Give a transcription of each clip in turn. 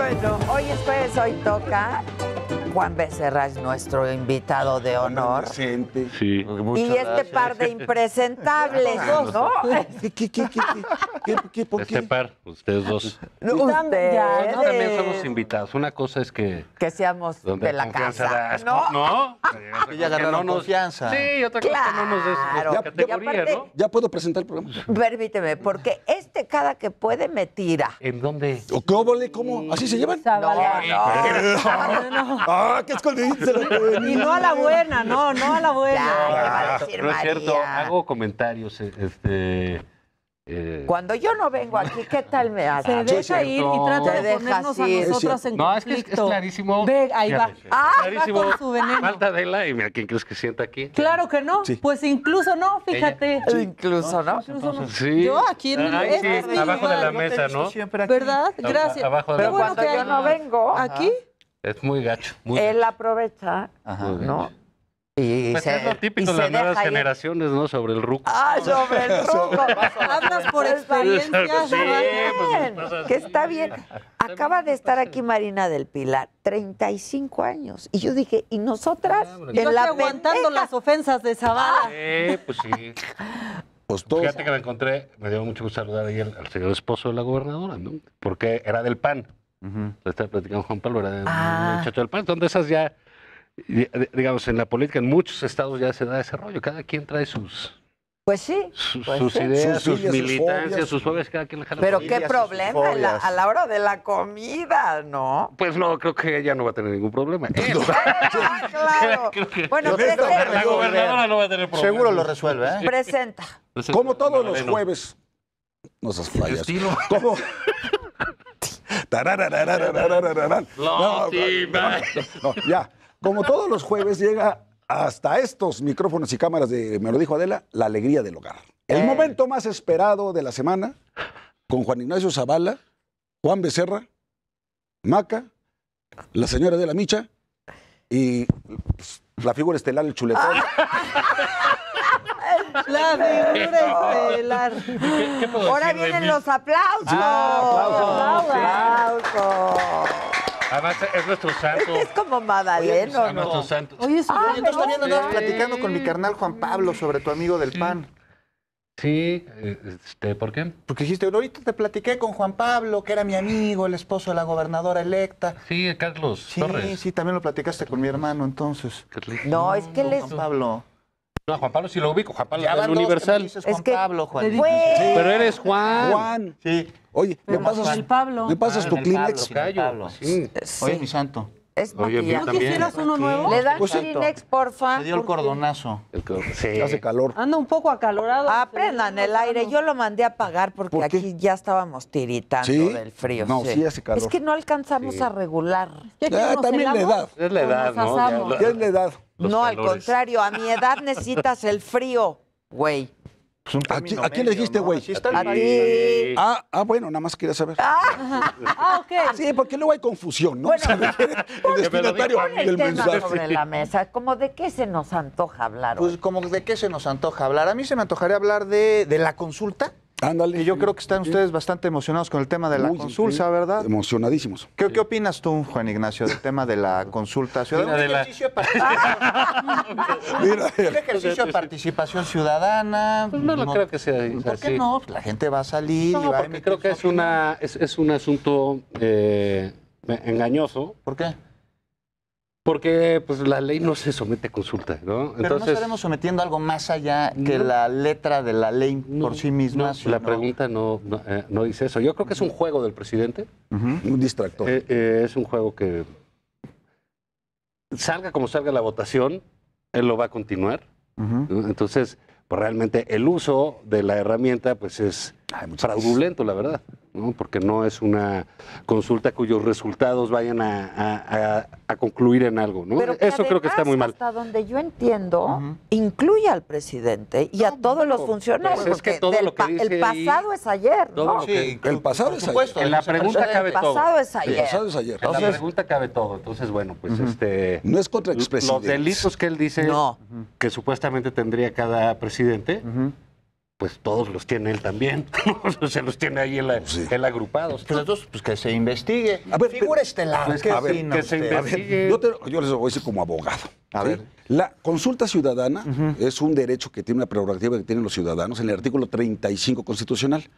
Bueno, hoy es jueves, hoy toca. Juan Becerra es nuestro invitado de honor. Presente. Sí. Y este par de impresentables, ¿no? ¿Qué? ¿Por Este qué? par, ustedes dos. Ustedes. Nosotros también somos invitados. Una cosa es que... Que seamos donde de la confianza casa, das, ¿no? ¿No? Que ya ganaron confianza. Sí, otra cosa que no nos des Claro. categoría, Y aparte- ¿no? ¿Ya puedo presentar el programa? Permíteme, porque cada que puede me tira. ¿En dónde? ¿O qué óvole? ¿Cómo? ¿Así se llevan? No. ¡Ah, qué escondidito! Y no a la buena, no a la buena. Ya, ¿qué va a decir No es cierto, María? hago comentarios. Cuando yo no vengo aquí, ¿qué tal me hace? Se deja ir y trata Te de ponernos a dejas ir. nosotras en No, es que conflicto. es clarísimo. Ve, ahí va. Fíjate, Va con su veneno. Falta Adela y mira, ¿quién crees que sienta aquí? Claro que no. Sí. Pues incluso no, fíjate. Incluso, ¿no? Incluso no. Sí. Yo aquí en Ay, este sí, es mi abajo de lugar. la mesa, ¿no? ¿Verdad? Gracias. Abajo de Pero la bueno cuando que yo hay- no vengo, Aquí, Es muy gacho. Muy él gacho. aprovecha, Muy ¿no? gacho. Y Pues es lo típico y de las se nuevas deja ir. generaciones, ¿no? Sobre el ruco. Ah, sobre el ruco. hablas por experiencia. Sí, Savannah. pues, pasa Que así. está bien. Acaba de estar aquí Marina del Pilar, 35 años. Y yo dije, ¿y nosotras? Ah, bueno. Yo En aquí la aguantando pendeja. las ofensas de Zavala. Pues sí. Pues todos. Fíjate que me encontré, me dio mucho gusto saludar ahí al señor esposo de la gobernadora, ¿no? Porque era del PAN. Le estaba platicando Juan Pablo, era del muchacho del PAN. Entonces esas ya, digamos, en la política, en muchos estados ya se da ese rollo. Cada quien trae sus Pues sí. Pues sí. ideas, Sus sus filias, sus militancias, fobias. sus fobias, cada quien le jala Pero por qué ahí. sus problema fobias. a la hora de la comida, ¿no? Pues no, creo que ella no va a tener ningún problema. Él. Ah, claro. Bueno, La presenta. gobernadora no va a tener problema. Seguro lo resuelve, ¿eh? Presenta. Como todos los Bueno. jueves. No seas playas. Estilo. ¿Cómo? Tarararararararararán. No, sí, no, ya. Como todos los jueves llega hasta estos micrófonos y cámaras de Me lo dijo Adela, la alegría del hogar. El momento más esperado de la semana con Juan Ignacio Zavala, Juan Becerra, Maca, la señora de la Micha y pues, la figura estelar, el chuletón. La figura estelar. ¿Qué puedo Ahora decir de vienen mí? los aplausos. Aplausos. Además, es nuestro santo. Es como Magdaleno, Es nuestro ¿no? santo. Oye, eso Yo también andaba Sí. platicando con mi carnal Juan Pablo sobre tu amigo del PAN. Sí, ¿por qué? Porque dijiste, ahorita te platiqué con Juan Pablo, que era mi amigo, el esposo de la gobernadora electa. Sí, Carlos Sí, Torres. sí, también lo platicaste con mi hermano, entonces. No, es que les... Juan Pablo. No, Juan Pablo sí lo ubico. Juan Pablo Ya del van dos que me Universal. dices Es Juan que- Pablo, Juan. Fue- Pero eres Juan. Juan. Sí. Oye, ¿me Pero pasas, el Pablo. ¿me pasas tu el Kleenex? Pablo. Callo. Sí. Oye, mi santo. Es Oye, maquillaje. ¿No también. quisieras uno nuevo? ¿Le dan Pues sí. Kleenex, porfa? Se dio el Porque cordonazo. Sí. Hace calor. Anda un poco acalorado. Aprendan el aire. Yo lo mandé a pagar porque ¿Por qué? aquí ya estábamos tiritando ¿Sí? del frío. No, sí hace calor. Es que no alcanzamos Sí. a regular. ¿Ya que Ah, nos también la helamos? edad. Es la ¿O edad, nos ¿no? asamos? Ya ¿Qué es la edad? Los No, al calores. contrario. A mi edad necesitas el frío, güey. Pues un ¿A término quién le medio, dijiste, ¿no? güey? Así está el A país. ti. Bueno, nada más quería saber. Ah, ok. Sí, porque luego hay confusión, ¿no? Bueno, el destinatario Pon el del tema mensaje. sobre la mesa. Como de qué se nos antoja hablar Pues hoy. como de qué se nos antoja hablar. A mí se me antojaría hablar de la consulta. Ándale. Y yo creo que están ustedes bastante emocionados con el tema de la Uy, consulta, sí. ¿verdad? Emocionadísimos. ¿Qué opinas tú, Juan Ignacio, del tema de la consulta ciudadana? Mira, Un de la- ejercicio de participación, Mira, un ejercicio de participación ciudadana. Pues no lo creo que sea ¿Por así. qué no? La gente va a salir y No, va a porque emitir creo que su opinión. es un asunto engañoso, ¿Por qué? porque pues la ley no se somete a consulta, ¿no? Pero no estaremos sometiendo algo más allá que la letra de la ley por sí misma. no, sino- la pregunta no dice eso. Yo creo que es un juego del presidente. un distractor. Es un juego que salga como salga la votación, él lo va a continuar. Ujú. ¿No? Entonces, pues realmente el uso de la herramienta pues es fraudulento, la verdad, ¿no? Porque no es una consulta cuyos resultados vayan a concluir en algo, ¿no? Pero que Eso creo que está además, muy mal. Hasta donde yo entiendo, incluye al presidente y a todos los funcionarios. pues es que porque todo del lo que dice el ahí- pasado es ayer, todo ¿no? lo que- El pasado por es supuesto, En la ese pregunta precedente. cabe El todo. pasado es El ayer. pasado es ayer. En la pregunta cabe todo. Entonces, bueno, pues No es contra los expresidentes. delitos que él dice No. que supuestamente tendría cada presidente, pues todos los tiene él también. Se los tiene ahí él agrupados. Pues entonces, pues que se investigue. A ver, Figura estelar. pues, ¿qué a ver, opina que se usted? investigue. Yo les voy a decir como abogado. A ¿sí? ver. La consulta ciudadana es un derecho que tiene una prerrogativa que tienen los ciudadanos en el artículo 35 constitucional.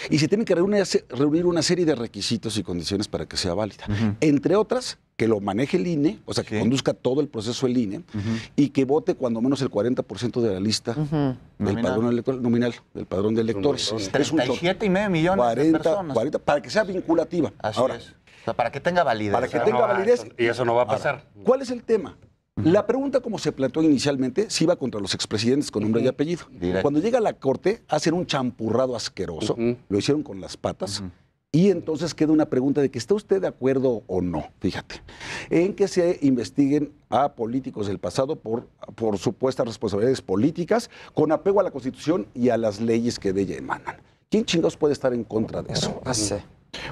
Y se tienen que reunir una serie de requisitos y condiciones para que sea válida. Entre otras, que lo maneje el INE, o sea, que conduzca todo el proceso el INE, y que vote cuando menos el 40% de la lista del Nominal. padrón electoral, nominal, del padrón de electores. Es un 37,5 millones de personas. 40, para que sea vinculativa. Así Ahora, es. O sea, para que tenga validez. para que ¿verdad? tenga validez. Y eso no va a pasar. ¿Cuál es el tema? La pregunta, como se planteó inicialmente, si iba contra los expresidentes con nombre y apellido. Directo. Cuando llega a la corte, hacen un champurrado asqueroso, lo hicieron con las patas, y entonces queda una pregunta de que ¿está usted de acuerdo o no? Fíjate, en que se investiguen a políticos del pasado por supuestas responsabilidades políticas, con apego a la Constitución y a las leyes que de ella emanan. ¿Quién chingados puede estar en contra de eso? No sé.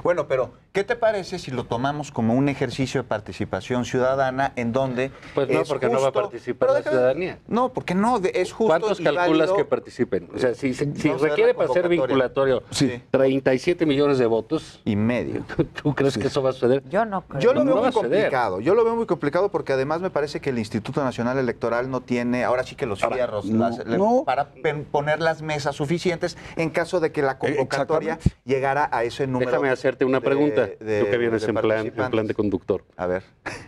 Bueno, pero ¿qué te parece si lo tomamos como un ejercicio de participación ciudadana en donde Pues no, es porque no va a justo- participar pero la déjame- ciudadanía. No, porque no, es justo ¿Cuántos y calculas válido. que participen? O sea, si Vamos a ver requiere la para ser convocatoria. vinculatorio Sí. 37 millones de votos, Y medio. ¿tú crees que eso va a suceder? Yo no creo. Yo lo veo No va muy a suceder. complicado. Yo lo veo muy complicado porque además me parece que el Instituto Nacional Electoral no tiene, ahora sí que los fierros no. para poner las mesas suficientes en caso de que la convocatoria Exactamente. llegara a ese número. Déjame hacerte una pregunta. Tú que vienes de en plan de conductor. A ver.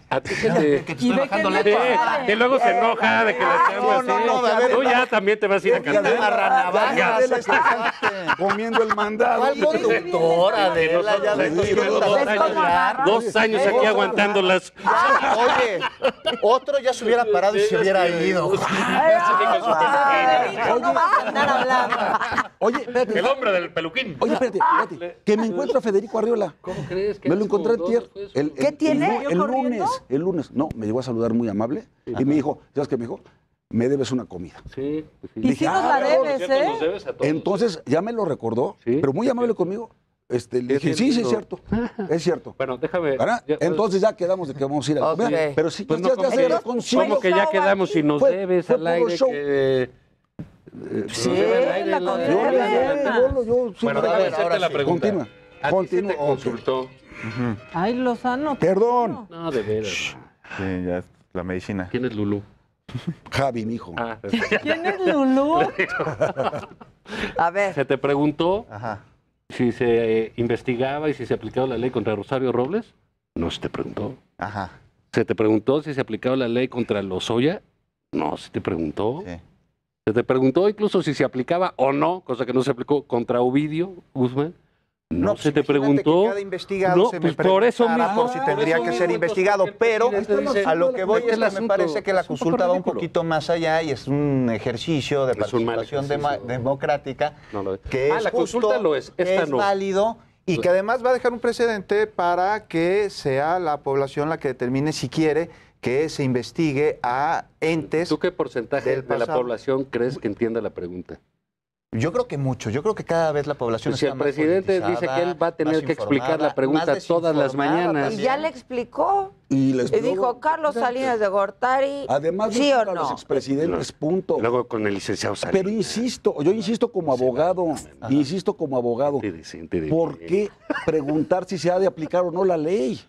¿A ti se te... Y ve que no Sí, te- y luego se enoja de que la chamba así. Tú ya también te vas a ir a cantar. Adela que está comiendo el mandado. ¿Cuál conductora, Adela? Ya Nosotros ves, llevamos dos Es como agarrar- 2 años aquí aguantándolas. Oye, otro ya se hubiera parado y se hubiera ido. Federico, no vas a andar hablando. Oye, espérate. El hombre del peluquín. Oye, espérate. Que me encuentro a Federico Arriola. ¿Cómo crees? Me lo encontré antier. ¿Qué tiene? El ¿Corriendo? lunes. El lunes. No, me llegó a saludar muy amable. Y me dijo, ¿sabes qué me dijo? Me debes una comida. Sí, pues sí. Y Dije, si nos la ah, debes, Por cierto, nos ¿eh? debes a todos. Entonces, ya me lo recordó, Sí. pero muy amable conmigo. Le dije, sí, es cierto. Es cierto. Bueno, déjame... ¿Verdad? ya- Entonces ya quedamos de que vamos a ir a Ok. comer. Pero sí, Pues ya, no, ya ¿cómo se que- reconcilió. ¿Cómo que ya quedamos si nos Fue- debes fue al puro aire show. que... Sí, nos debe al aire, la la- confianza. Yo le Bien. yo Bueno, sí, déjame ahora hacerte la sí. pregunta. Continúa. ¿A ti se te Continúa. consultó? Ay, Lozano. Perdón, No, de veras. Sí, ya es la medicina. ¿Quién es Lulú? Javi, mijo. Ah, ¿Quién es Lulú? A ver, ¿se te preguntó Ajá. si se investigaba y si se aplicaba la ley contra Rosario Robles? No se te preguntó. Ajá. ¿Se te preguntó si se aplicaba la ley contra Lozoya? No se te preguntó. Sí. Se te preguntó incluso si se aplicaba o no, cosa que no se aplicó, contra Ovidio Guzmán. No, pues se te imagínate preguntó. Que cada investigado No, se pues me por eso preguntara mismo. por si por tendría eso que ser mismo, investigado, entonces, el pero presidente dice, a lo que voy "Vete es el que me asunto". parece que la Es un poco consulta va un ridículo. poquito más allá y es un ejercicio de Es un mal participación ejercicio. democrática No lo es. que es la justo, consulta lo es. que Esta es no. válido y que además va a dejar un precedente para que sea la población la que determine si quiere que se investigue a entes. ¿Tú qué porcentaje del de la pasado. población crees que entienda la pregunta? Yo creo que mucho, yo creo que cada vez la población Pues si está el más presidente dice politizada, que él va a tener más que explicar la informada, pregunta más todas las desinformada mañanas. y también. ya le explicó. Y les Y dijo, Carlos Salinas de Gortari, Además, ¿sí o a los no? expresidentes, punto. Luego con el licenciado Salinas. Pero yo insisto como abogado, ¿por qué preguntar si se ha de aplicar o no la ley?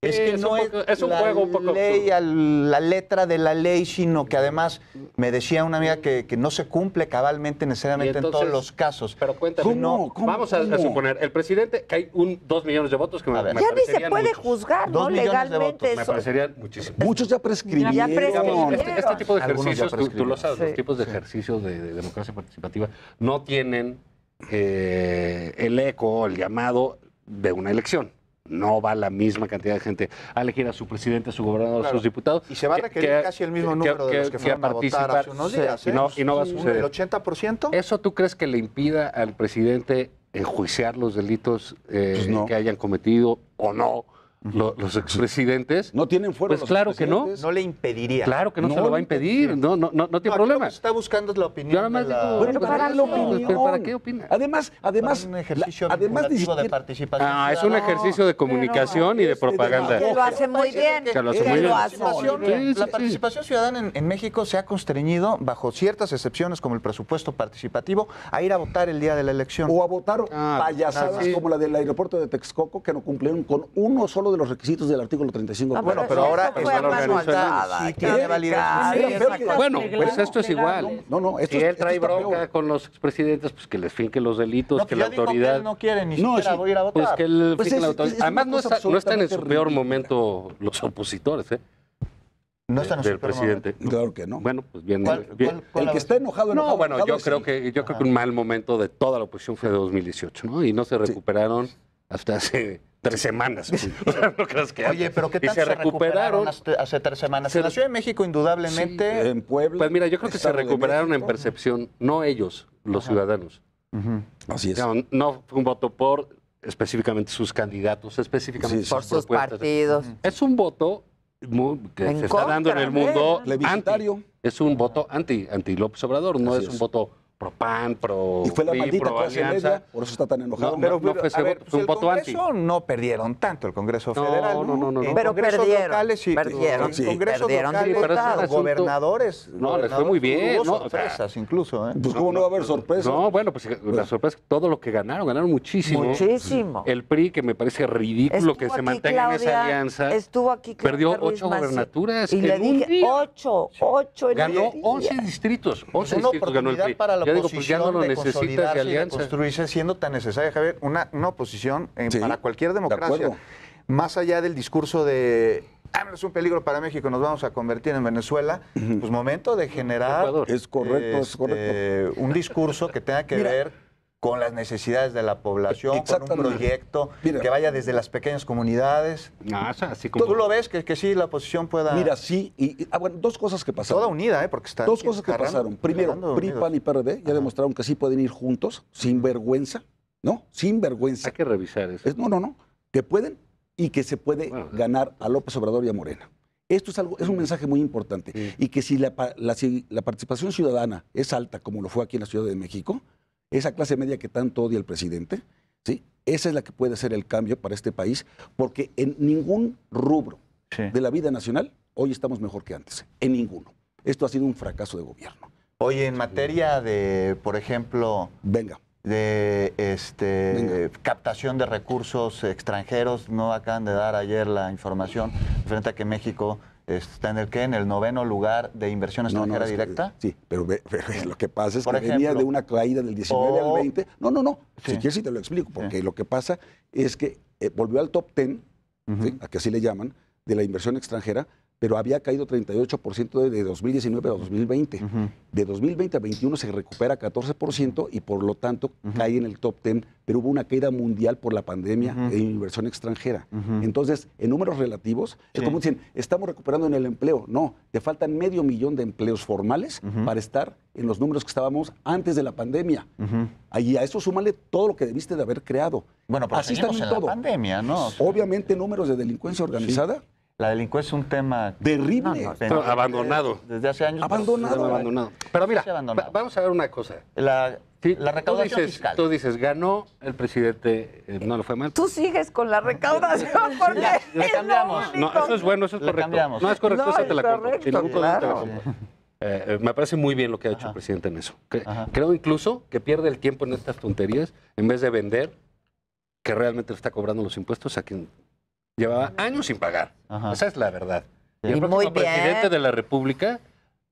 Es que Es no un es poco- es un la juego un poco ley, absurdo. la letra de la ley, sino que además me decía una amiga que no se cumple cabalmente necesariamente Y entonces- en todos los casos. Pero cuéntame, ¿Cómo? ¿Cómo? vamos a ¿Cómo? suponer, el presidente, que hay 2 millones de votos que me, A ver. me Ya ni se parecerían puede muchos. juzgar, 2 ¿no? millones de Legalmente votos, Me eso. parecerían muchísimos. Muchos ya prescribieron. Ya Digamos, prescribieron. este tipo de Algunos ya ejercicios, tú lo prescribieron. sabes, Sí. los tipos de ejercicios de democracia participativa no tienen el eco, el llamado de una elección. No va la misma cantidad de gente a elegir a su presidente, a su gobernador, a Claro. sus diputados. Y se va a requerir casi el mismo número de los que fueron a votar hace unos días. Y no va a suceder. ¿El 80%? ¿Eso tú crees que le impida al presidente enjuiciar los delitos Pues no. que hayan cometido o no los expresidentes. ¿No tienen fuero Pues los claro que no. expresidentes? No le impediría. Claro que no, No se lo va a le impedir. No tiene Aquí lo problema. que se está buscando es la opinión. Yo nada más de la- digo, Bueno, pues, para la eso, opinión. pero ¿para qué opina? Además, un ejercicio además ni vinculativo de siquiera- participación Es un ciudadana. ejercicio de comunicación y de propaganda. Que lo hace muy bien. Que lo hace que muy bien. lo hace muy bien. Sí, La sí. participación ciudadana en México se ha constreñido, bajo ciertas excepciones como el presupuesto participativo, a ir a votar el día de la elección. O a votar Ah, payasadas sí. como la del aeropuerto de Texcoco, que no cumplieron con uno solo de los requisitos del artículo 35. No, Bueno, pero ahora eso es fue a la mano organización. alzada. Sí, tiene validez. Casi, Era peor que- Bueno, Legales, pues esto es igual. legales. No, esto Si él esto trae está bronca peor. con los expresidentes, pues que les finque los delitos, No, que pues la ya dijo autoridad. él no quiere ni No, siquiera sí. voy a ir a votar. Pues que él Pues finque la es autoridad. una Además, cosa no están en su absolutamente peor ridícula. momento los opositores, no están en su del peor presidente. Claro que no. Bueno, pues bien. ¿Cuál- bien. cuál- El que está enojado, No, enojado, bueno, enojado yo es creo él. que un mal momento de toda la oposición fue de 2018, ¿no? Y no se recuperaron hasta hace 3 semanas. O sea, no creas que Oye, pero ¿qué y tanto se recuperaron. hace 3 semanas? Se- En la Ciudad de México, indudablemente... En Puebla. Pues mira, yo creo que se Estado de recuperaron en México. percepción, no ellos, los ciudadanos. Así es. Digamos, no fue un voto por específicamente sus candidatos, específicamente Sí, Por sus sus propuestas. partidos. Es un voto que En se está dando en el contra, mundo plebiscitario. anti. Es un voto anti López Obrador, no Así es un es. voto pro PAN, pro Y fue la PRI, maldita pro clase Alianza. media, por eso está tan enojado. No, pero- fue ese a ver, voto, fue un el voto anti. Congreso no perdieron tanto, el Congreso No, Federal. no. En Pero congresos perdieron, locales sí. perdieron, sí. En congresos Perdieron locales, diputados. Pero es un asunto- gobernadores. No, les fue muy bien, Hubo ¿no? O sea, sorpresas incluso, ¿eh? Pues cómo no va a haber sorpresa. No, bueno, pues la sorpresa es que todo lo que ganaron muchísimo. Muchísimo. El PRI, que me parece ridículo que Estuvo se aquí mantenga en esa Claudia, alianza. Estuvo aquí Claudia Perdió Ruiz 8 Massieu. gobernaturas Y le en un dije, día. 8 en Ganó un día. 11 distritos. 11 Es una distritos ganó el oportunidad PRI. para la Ya digo, oposición pues ya no lo de necesitas de consolidarse y de alianza. construirse siendo tan necesaria, Javier, una oposición Sí, para cualquier de democracia. acuerdo. Más allá del discurso de es un peligro para México, nos vamos a convertir en Venezuela, pues momento de generar Ecuador. Es correcto, es correcto. un discurso que tenga que Mira. ver con las necesidades de la población, con un Exactamente. proyecto Mira. que vaya desde las pequeñas comunidades. No, o sea, así como... ¿Tú lo ves que sí la oposición pueda... Mira, sí. Bueno, dos cosas que pasaron. Toda unida, ¿eh? Porque están Dos cosas que pasaron. Primero, PRI, PAN y PRD ya demostraron que sí pueden ir juntos, sin vergüenza, ¿no? Sin vergüenza. Hay que revisar eso. No. Que pueden y que se puede Bueno. ganar a López Obrador y a Morena. Esto es un mensaje muy importante. Sí. Y que si si la participación ciudadana es alta, como lo fue aquí en la Ciudad de México, esa clase media que tanto odia el presidente, ¿sí? Esa es la que puede ser el cambio para este país, porque en ningún rubro Sí. de la vida nacional hoy estamos mejor que antes. En ninguno. Esto ha sido un fracaso de gobierno. Oye, en materia de, por ejemplo, Venga. de Venga. captación de recursos extranjeros, no acaban de dar ayer la información frente a que México está en el ¿qué? En el 9º lugar de inversión extranjera es que- directa. sí, pero lo que pasa es Por que venía ejemplo. de una caída del 19 O- al 20. No. Sí. Si quieres, sí te lo explico. Porque Sí. lo que pasa es que volvió al top 10, Ujú. ¿sí? A que así le llaman, de la inversión extranjera, pero había caído 38% de 2019 a 2020. Ujú. De 2020 a 21 se recupera 14% y por lo tanto cae en el top 10, pero hubo una caída mundial por la pandemia Ujú. de inversión extranjera. Ujú. Entonces, en números relativos, es Sí. como dicen, estamos recuperando en el empleo. No, te faltan 500,000 de empleos formales Ujú. para estar en los números que estábamos antes de la pandemia. Ujú. Y a eso súmale todo lo que debiste de haber creado. Bueno, pero así seguimos están en en todo. la pandemia, ¿no? Obviamente, números de delincuencia organizada, La delincuencia es un tema terrible. No, abandonado. desde hace años. Abandonado. Abandonado. Pero mira, Sí, abandonado. vamos a ver una cosa. La, Sí, la recaudación fiscal. Tú dices, ganó el presidente, no le fue mal. Tú sigues con la recaudación porque le es cambiamos. lo No, único. eso es bueno, eso es Le correcto. cambiamos. No es correcto, No, esa te la es compro. correcto, Sin ningún problema te la claro. compro. Me parece muy bien lo que ha hecho Ajá. el presidente en eso. Ajá. Creo incluso que pierde el tiempo en estas tonterías en vez de vender que realmente le está cobrando los impuestos a quien llevaba años sin pagar. Ajá. Esa es la verdad. Sí. Y el Y próximo muy bien. presidente de la República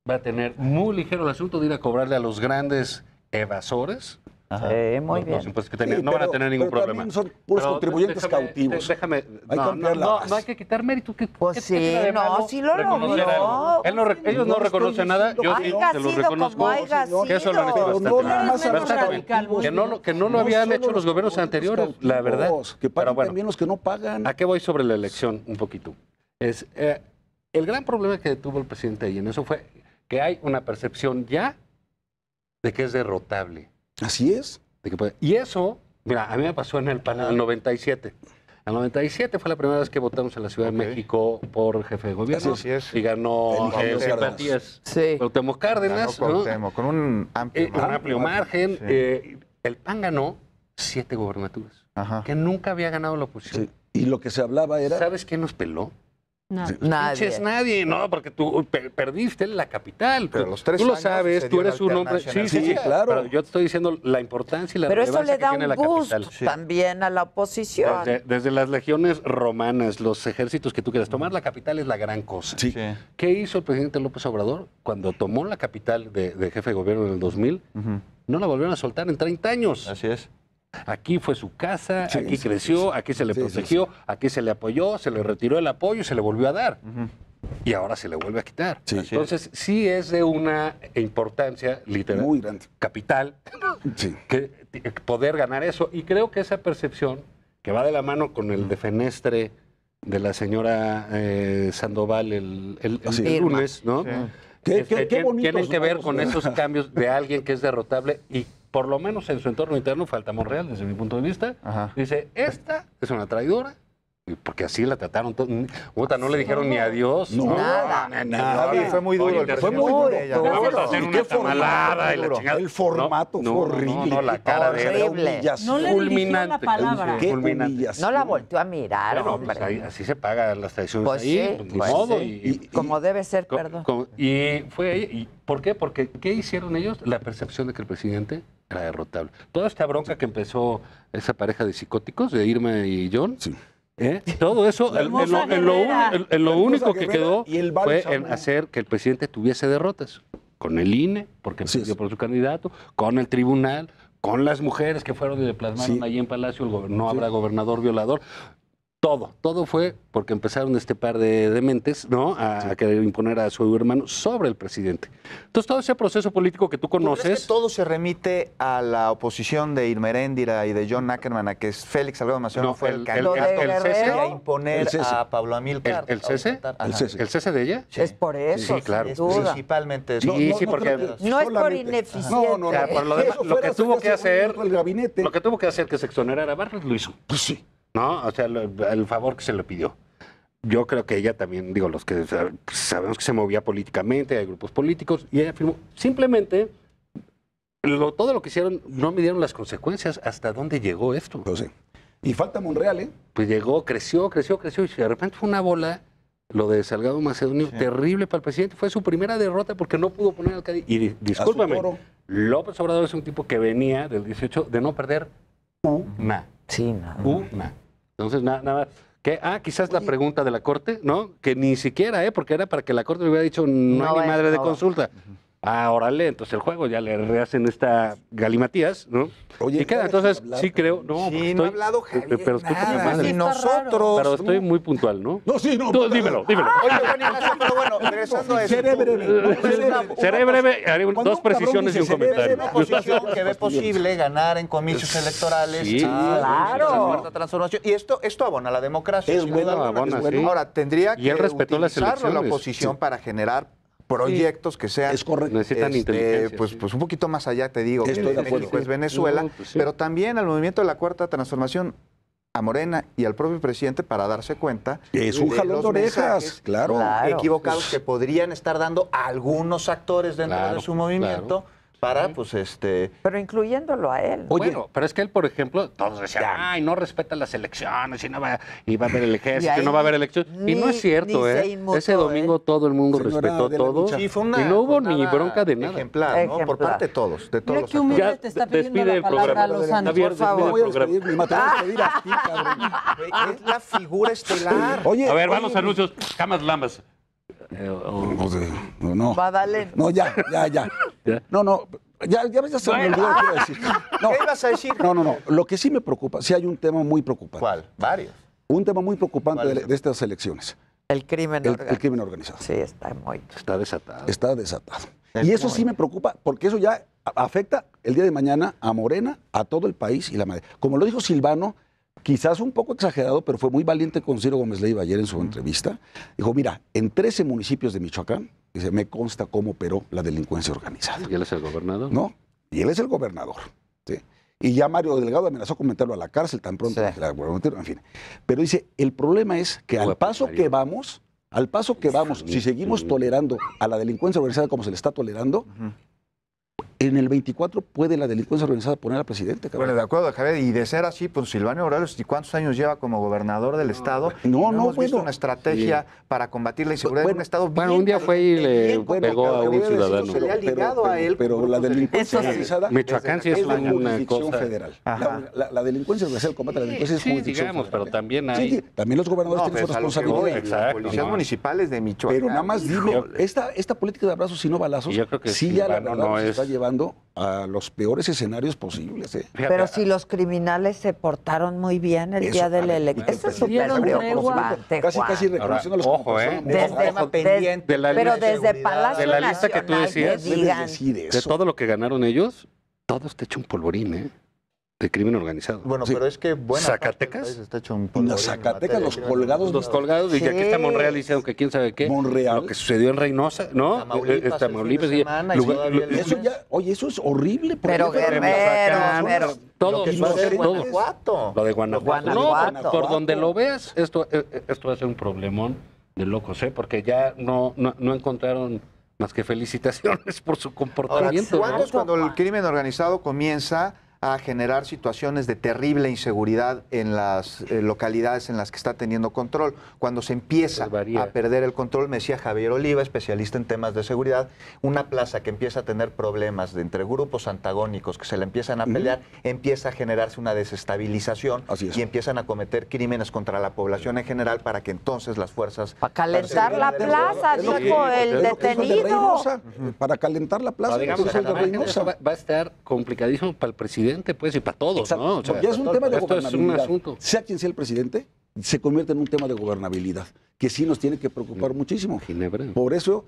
va a tener muy ligero el asunto de ir a cobrarle a los grandes evasores Ajá. Sí, muy los bien. impuestos que Sí, tenían. No van a pero- tener ningún pero problema. también son puros Pero contribuyentes cautivos. Déjame. Hay que No, no, ampliar la no, base. no hay que quitar mérito. Pues sí, tiene de no, malo sí lo reconocer logró. algo? Ellos no No reconocen estoy nada. diciendo Yo que sí no. Haya se los sido reconozco. como haya señor. Que eso lo han hecho sido. Pero no bastante nada bien. más a los Bastante bien. radicales. Que no lo No habían solo hecho los gobiernos contribuyentes anteriores, la verdad. cautivos, Que Pero paguen bueno, también los que no pagan. ¿a qué voy sobre la elección un poquito? Es el gran problema que tuvo el presidente ahí en eso fue que hay una percepción ya de que es derrotable. Así es. Y eso, mira, a mí me pasó en el PAN en el 97. al 97 fue la primera vez que votamos en la Ciudad de México por jefe de gobierno. Así es. Y ganó Eligió Matías Sí. Cuauhtémoc Cárdenas, Ganó ¿no? Cuauhtémoc, con un amplio margen. Sí. El PAN ganó 7 gobernaturas, Ajá. que nunca había ganado la oposición. Sí. Y lo que se hablaba era... ¿Sabes quién nos peló? Nada. Pinches nadie, no, porque tú perdiste la capital. Pero los 3 tú lo años sabes, se tú dio la eres un hombre. Sí, alternancia sí, en el sí, claro. Pero yo te estoy diciendo la importancia y la Pero eso relevancia le da que tiene un la boost capital. también a la oposición. Desde las legiones romanas, los ejércitos que tú quieras tomar, la capital es la gran cosa. Sí. Sí. ¿Qué hizo el presidente López Obrador cuando tomó la capital de jefe de gobierno en el 2000? Ujú. No la volvieron a soltar en 30 años. Así es. Aquí fue su casa, Sí, aquí sí, creció, sí, sí. aquí se le Sí, sí, protegió, aquí se le apoyó, se le retiró el apoyo y se le volvió a dar. Ujú. Y ahora se le vuelve a quitar. Sí. Entonces, sí es de una importancia literal, Muy grande. capital, Sí. poder ganar eso. Y creo que esa percepción, que va de la mano con el defenestre de la señora Sandoval el Sí. lunes, ¿no? Sí. Qué bonitos Tienen que ver modos, con ¿no? esos cambios de alguien que es derrotable y por lo menos en su entorno interno, falta Monreal, desde mi punto de vista, Ajá. dice, esta es una traidora, y porque así la trataron, puta, no le dijeron ni adiós. No, nada. nada. Sí, fue muy duro. Oye, el fue muy presidente duro. de ella. Muy Vamos a duro. hacer ¿Y una qué formato tamalada y la duro? chingada. El formato fue horrible. No, la cara de él. Horrible. No le dirigió la palabra. Qué fulminante. humillación. No la volteó a mirar, Bueno, hombre. pues ahí, así se pagan las traiciones Pues ahí, sí, pues, ni pues modo. sí. Y, Como debe ser, co- perdón. y fue ahí. ¿Y por qué? Porque ¿qué hicieron ellos? La percepción de que el presidente era derrotable. Toda esta bronca que empezó esa pareja de psicóticos, de Irma y John, Sí. todo eso, La hermosa Guerrera. en lo La único hermosa que Guerrera quedó y el fue bálsamo. en hacer que el presidente tuviese derrotas. Con el INE, porque Así perdió es. por su candidato, con el tribunal, con las mujeres que fueron y le plasmaron Sí. allí en Palacio, no habrá gobernador violador. Todo fue porque empezaron este par de dementes, ¿no? A querer imponer a su hermano sobre el presidente. Entonces, todo ese proceso político que tú ¿Tú crees conoces. que todo se remite a la oposición de Irma Heréndira y de John Ackerman, a que Félix Salgado Macedonio No, fue el el candidato cese. y a imponer El cese. a Pablo Amílcar? ¿El cese? Ajá. El cese. ¿El cese de ella? Es por eso, Sí, claro. sin duda. Principalmente Sí, eso. sí, porque- creo que No es por solamente- ineficiente. No, no, O sea, no. por lo demás, Eso lo fuera que tuvo que hacer, el gabinete. lo que tuvo que hacer que se exonerara a Bartlett, lo hizo. Pues sí. ¿No? O sea, el favor que se le pidió. Yo creo que ella también, digo, los que sabemos que se movía políticamente, hay grupos políticos, y ella afirmó, simplemente, todo lo que hicieron, no midieron las consecuencias, hasta dónde llegó esto. Pues sí. Y falta Monreal, ¿eh? Pues llegó, creció, y de repente fue una bola, lo de Salgado Macedonio, terrible para el presidente. Fue su primera derrota porque no pudo poner al Cádiz. Y discúlpame, toro. López Obrador es un tipo que venía del 18 de no perder una. Sí, nada. Una. Entonces, nada más. Quizás la pregunta de la Corte, ¿no? Que ni siquiera, porque era para que la Corte le hubiera dicho no hay ni madre de consulta. Órale, entonces el juego ya le rehacen esta galimatías, ¿no? Oye, y queda, ya entonces, deja hablar, sí creo, no, Sí, no ha hablado Javier, pero escúchame, nada, madre. ni Está nosotros. Pero estoy muy puntual, ¿no? No, sí, no. Tú, dímelo. Oye, Juan Ignacio, pero bueno, regresando a eso. Seré breve. Seré breve, haré Cuando dos un cabrón precisiones y un dice, seré comentario. Una oposición que ve posible ganar en comicios electorales. Sí, claro. La cuarta transformación. Y esto abona a la democracia. Es sin bueno, duda alguna. abona, Es bueno. sí. Ahora, tendría Y él que respetó las utilizarlo la elecciones. oposición Sí. para generar proyectos que sean Es correcto. Necesitan inteligencia. pues un poquito más allá, te digo, que Estoy de acuerdo. México es Venezuela, No, pues sí. pero también al movimiento de la Cuarta Transformación, a Morena y al propio presidente para darse cuenta Es un de jalón los de orejas, mensajes claro. Claro. equivocados que podrían estar dando algunos actores dentro Claro, de su movimiento para, pues, Pero incluyéndolo a él. Oye, Bueno, pero es que él, por ejemplo, todos decían, ay, no respeta las elecciones y va a haber el ejército, Y ahí no va a haber elecciones. Y no es cierto, ni se inmutó, Ese domingo todo el mundo Señora respetó de la todo. Micha. sí, fue una y no hubo ni jornada bronca de nada. ejemplar, ¿no? Por Ejemplar. parte de todos Mira los qué actores. humilde te está pidiendo despide la el palabra programa. Lozano, Javier, por favor. No voy a programa. despedir, me atrevo a despedir a ti, cabrón. Güey, es la figura estelar. Oye, A ver, van oye, los anuncios. Camas Lambas. No. Madalena. No, ya. ¿Ya? No. Ya se me olvidó lo que iba a decir. No. ¿Qué ibas a decir? No. Lo que sí me preocupa, sí hay un tema muy preocupante. ¿Cuál? Varios. Un tema muy preocupante ¿Cuál es? de estas elecciones. El crimen El organizado. crimen organizado. Sí, está muy... Está desatado. Está desatado. Y eso sí me preocupa, porque eso ya afecta el día de mañana a Morena, a todo el país y la madre. Como lo dijo Silvano, quizás un poco exagerado, pero fue muy valiente con Ciro Gómez Leiva ayer en su entrevista. Dijo, mira, en 13 municipios de Michoacán, dice, me consta cómo operó la delincuencia organizada. ¿Y él es el gobernador? ¿No? Y él es el gobernador. ¿Sí? Y ya Mario Delgado amenazó con meterlo a la cárcel tan pronto. Sí. En fin. Pero dice, el problema es que al paso que vamos, si seguimos tolerando a la delincuencia organizada como se le está tolerando, en el 24 puede la delincuencia organizada poner al presidente. Cabrón. Bueno, de acuerdo, Javier. Y de ser así, pues Silvano Aureoles, ¿y cuántos años lleva como gobernador del Estado? No, hemos visto bueno. una estrategia para combatir la inseguridad en un Estado Bueno, bien un día fue y le bien pegó a un complicado. ciudadano. Se le ha ligado a él. Pero la delincuencia Eso sí. organizada Michoacán sí es es la una jurisdicción cosa. federal. Ajá. La delincuencia organizada, el combate a la delincuencia es Sí, jurisdicción digamos, federal. pero también Sí, hay... sí, también los gobernadores No, tienen su pues, a lo que voy, responsabilidad. Exacto, las policías no. municipales de Michoacán. Pero nada más dime, esta política de abrazos y no balazos, Y yo creo que sí ya la Silvano verdad no nos es- está llevando a los peores escenarios posibles. Fíjate, Pero si los criminales se portaron muy bien el Eso, día de la a ver, elección. Eso es Dieron súper tregua. preocupante, Casi, Juan. casi reconociendo los ojo, Desde- de la Pero lista- desde Palacio de la lista que tú Nacional decías, que digan, decir de eso. todo lo que ganaron ellos, todo está hecho un polvorín, ¿eh? De crimen organizado. Bueno, Sí. pero es que buena ¿Zacatecas? parte del país está hecho un En polvorín las en Zacatecas, materia los de crimen colgados, Los colgados, y aquí está Monreal diciendo que quién sabe qué. Monreal. Lo que sucedió en Reynosa, ¿no? Tamaulipas, Tamaulipas, el fin de semana, y todavía el Eso ya, oye, eso es horrible. porque Pero eso es Guerrero, Michoacán, pero- todo, Lo que Y no sucede en todo. Guanajuato. Lo de Guanajuato. Guanajuato. No, por donde lo veas, esto va a ser un problemón de locos, ¿eh? Porque ya no encontraron más que felicitaciones por su Ahora, comportamiento. ¿cuándo ¿no? es cuando el crimen organizado comienza a generar situaciones de terrible inseguridad en las localidades en las que está teniendo control? Cuando se empieza Pues varía. a perder el control, me decía Javier Oliva, especialista en temas de seguridad, una plaza que empieza a tener problemas de entre grupos antagónicos que se le empiezan a pelear, empieza a generarse una desestabilización Así es. y empiezan a cometer crímenes contra la población en general para que entonces las fuerzas... Para calentar la Es lo- plaza, es lo que- dijo es el lo que hizo el de detenido. Reynosa, para calentar la plaza. No, digamos, eso es el de Reynosa. eso va a estar complicadísimo para el presidente, pues, y para todos, Exacto, ¿no? O sea, porque es un tema de esto es un gobernabilidad. asunto. Sea quien sea el presidente, se convierte en un tema de gobernabilidad, que sí nos tiene que preocupar muchísimo. Ginebra. Por eso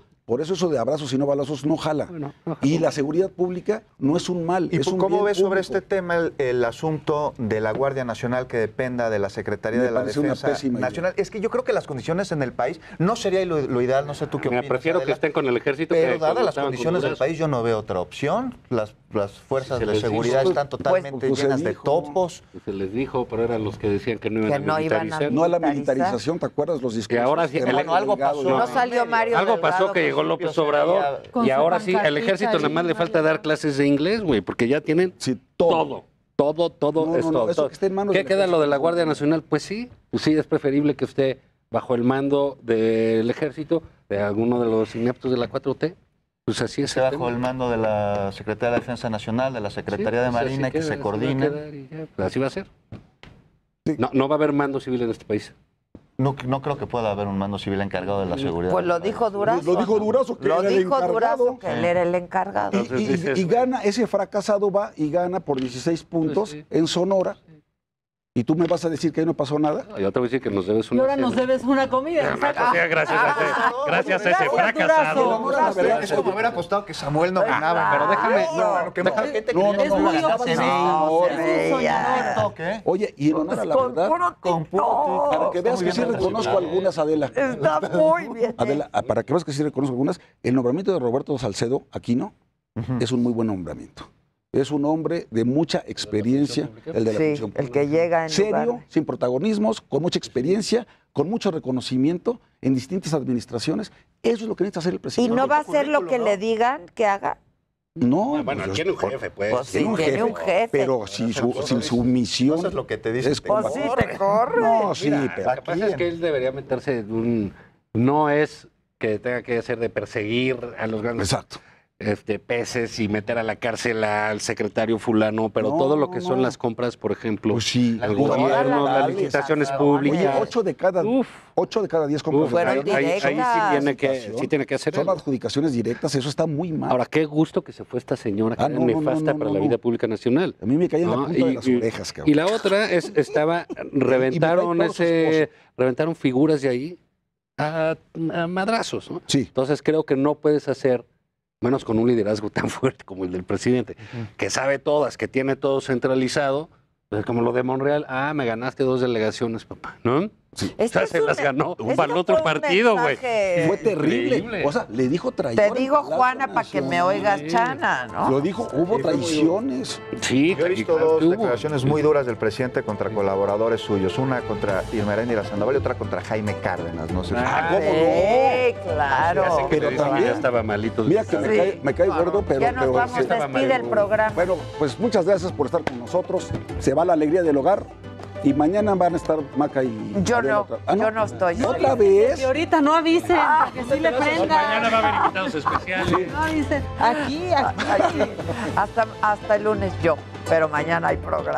eso de abrazos y no balazos no jala. Bueno, no jala. Y la seguridad pública no es un mal, ¿Y es un cómo bien ves sobre público. este tema el asunto de la Guardia Nacional que dependa de la Secretaría Me de la parece una Defensa pésima idea. Nacional? Es que yo creo que las condiciones en el país no sería lo ideal, no sé tú qué Mira, opinas. prefiero que Adela, estén con el ejército pero que dadas como las estaban con condiciones del Durazo. país yo no veo otra opción. Las fuerzas Se de les seguridad dijo. están totalmente pues se llenas de dijo. topos. Se les dijo, pero eran los que decían que no iban Que a no iban a militarizar. No a la militarizar. militarización, ¿te acuerdas los discursos? ahora sí, de el- Mario algo Delgado? pasó. No salió Mario Algo Delgado pasó que con llegó su- López se Obrador veía- Con y su ahora sí, al pancartita ejército ahí, nada más le falta Mario. dar clases de inglés, güey, porque ya tienen Sí, todo. Todo No, es no, no, todo. eso que esté en manos ¿Qué del queda lo de la ejército? Guardia Nacional? Pues sí, es preferible que esté bajo el mando del ejército, de alguno de los ineptos de la 4T. Pues así es. Esté bajo el mando de la Secretaría de Defensa Nacional, de la Secretaría de Marina, que se coordinen. Pues así va a ser. Sí. No va a haber mando civil en este país. No creo que pueda haber un mando civil encargado de la seguridad. Pues lo dijo Durazo. Lo dijo ¿no? Durazo, que Lo era el dijo encargado. Durazo, que él era el encargado. Entonces dices, Y gana, ese fracasado va y gana por 16 puntos Pues sí. en Sonora. ¿Y tú me vas a decir que ahí no pasó nada? Yo te voy a decir que nos debes Y una ahora nos cena. debes una comida. exacto. Gracias a ese Gracias, fracasado. Durazo. La verdad, es como haber apostado que Samuel no ganaba. Pero déjame. ¿Qué te No, creías? Es muy Ganaste obsesivo. no, Es un soñador. ¿Qué? Oye, y en honor a la Con verdad, puro Con puro TikTok. para que veas que sí reconozco algunas, Adela. Está muy bien. Adela, para que veas que sí reconozco algunas, el nombramiento de Roberto Salcedo Aquino es un muy buen nombramiento. Es un hombre de mucha experiencia, el de la Sí, función el que pública. llega en Serio, lugar. sin protagonismos, con mucha experiencia, con mucho reconocimiento en distintas administraciones. Eso es lo que necesita hacer el ¿Y presidente. no va a hacer lo que le digan que haga? No, Bueno, pues, tiene un jefe, pues. Pues sí, tiene un jefe. Pero si su misión Eso es lo que te dice. es Pues sí, te corre. No, sí, Mira, pero lo que pasa es que él debería meterse en un... No es que tenga que hacer de perseguir a los grandes exacto. peces y meter a la cárcel al secretario fulano, pero No, todo lo que son no. las compras, por ejemplo, Pues sí, el todas gobierno, las las licitaciones Oye, Oye, públicas. 8 de cada Uf. 10 compras Uf, de Fueron gobierno ahí sí directas. tiene que hacer son algo. adjudicaciones directas, eso está muy mal. Ahora, qué gusto que se fue esta señora, que Ah, era no, no, no, nefasta no, para no, la no. vida pública nacional. A mí me caía en la ¿no? punta de las orejas, cabrón. Y la otra reventaron figuras de ahí a madrazos, ¿no? Sí. Entonces creo que no puedes hacer, menos con un liderazgo tan fuerte como el del presidente, que sabe todas, que tiene todo centralizado, pues como lo de Monreal, me ganaste 2 delegaciones, papá, ¿no? Es que O sea, es se un- las ganó es para el que otro fue un partido, güey. mensaje- Fue terrible. Increíble. O sea, le dijo traidor. Te en digo, Palacio Juana, para que me Nacional. oigas, Chana, ¿no? Lo dijo, hubo traiciones. Sí, Yo he visto claro dos que hubo. declaraciones muy duras del presidente contra colaboradores suyos. Una contra Irma Heréndira Sandoval y otra contra Jaime Cárdenas. No sé si- Ah, ¿cómo Sí, Ya claro. sé que Pero le dicen que también- ya estaba malito. Mira que Sí. me cae gordo, pero... Ya nos pero vamos, sí. despide el programa. Bueno, pues muchas gracias por estar con nosotros. Se va la alegría del hogar y mañana van a estar Maca y... Yo Adela no, otra- yo no estoy. ¿Otra vez? Y ahorita no avisen, que sí le Mañana prendan. va a haber invitados especiales. No avisen. Aquí. Hasta el lunes yo, pero mañana hay programa.